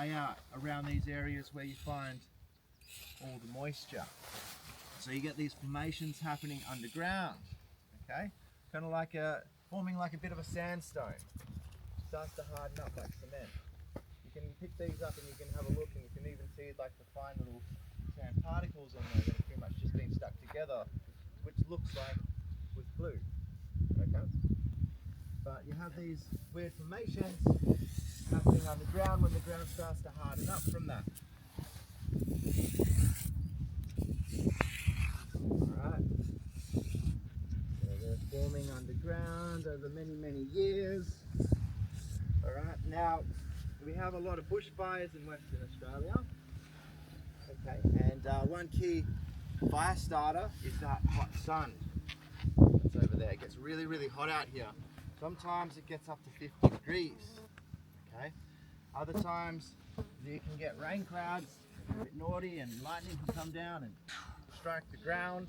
dry out around these areas where you find all the moisture. So you get these formations happening underground, okay? Kind of like forming like a bit of a sandstone. Starts to harden up like cement. You can pick these up and you can have a look, and you can even see like the fine little sand particles on there that have pretty much just been stuck together, which looks like with glue, okay? But you have these weird formations happening underground when the ground starts to harden up from that. Alright, so they're forming underground over many years. Alright, now we have a lot of bushfires in Western Australia. Okay, and one key fire starter is that hot sun that's over there. It gets really hot out here. Sometimes it gets up to 50 degrees. Okay, other times you can get rain clouds, a bit naughty, and lightning can come down and strike the ground,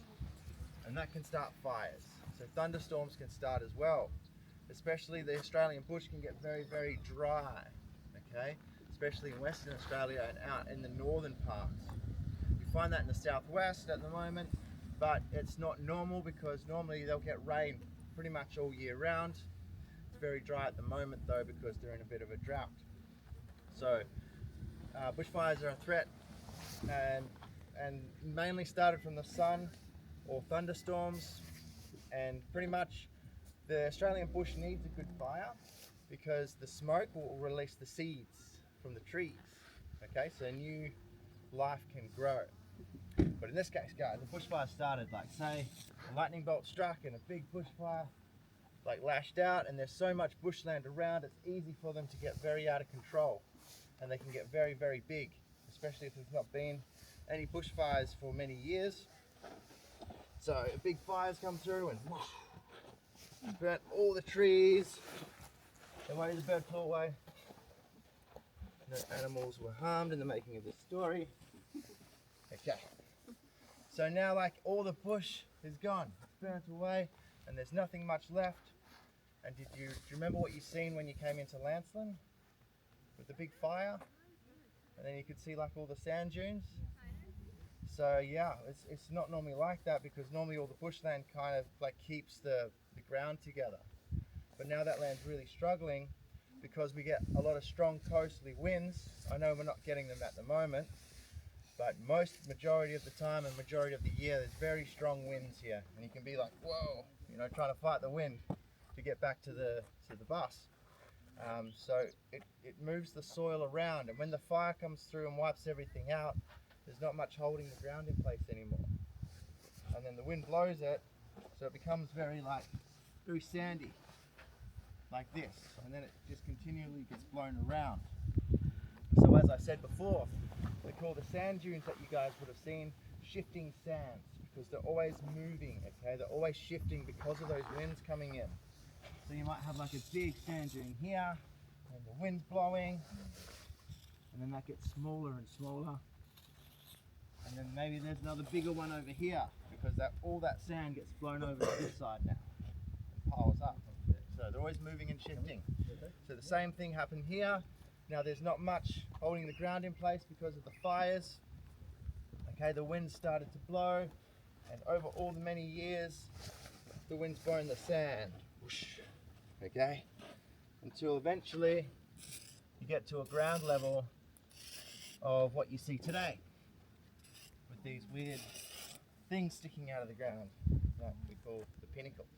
and that can start fires. So thunderstorms can start as well. Especially the Australian bush can get very dry, okay? Especially in Western Australia and out in the northern parts. You find that in the southwest at the moment, but it's not normal because normally they'll get rain pretty much all year round. It's very dry at the moment though because they're in a bit of a drought. So bushfires are a threat, and mainly started from the sun or thunderstorms, and pretty much the Australian bush needs a good fire because the smoke will release the seeds from the trees, okay, so new life can grow. But in this case, guys, the bushfire started, like say a lightning bolt struck and a big bushfire like lashed out, and there's so much bushland around, it's easy for them to get very out of control, and they can get very big, especially if there's not been any bushfires for many years. So big fires come through and burnt all the trees, away the bird flew away. No animals were harmed in the making of this story. Okay, so now like all the bush is gone, it's burnt away, and there's nothing much left. And do you remember what you seen when you came into Lancelin with the big fire? And then you could see like all the sand dunes. So yeah, it's not normally like that because normally all the bushland kind of like keeps the ground together. But now that land's really struggling because we get a lot of strong coasterly winds. I know we're not getting them at the moment, but majority of the time and majority of the year there's very strong winds here, and you can be like, whoa, you know, trying to fight the wind to get back to the bus. So it moves the soil around, and when the fire comes through and wipes everything out, there's not much holding the ground in place anymore. And then the wind blows it, so it becomes very sandy, like this, and then it just continually gets blown around. So as I said before, they call the sand dunes that you guys would have seen shifting sands because they're always moving, okay? They're always shifting because of those winds coming in. So you might have like a big sand dune here, and the wind's blowing, and then that gets smaller and smaller. And then maybe there's another bigger one over here because all that sand gets blown over to this side now and piles up. So they're always moving and shifting. So the same thing happened here. Now there's not much holding the ground in place because of the fires. Okay, the wind started to blow, and over all the many years, the wind's blown the sand. Whoosh. Okay, until eventually you get to a ground level of what you see today, with these weird things sticking out of the ground that we call the pinnacles.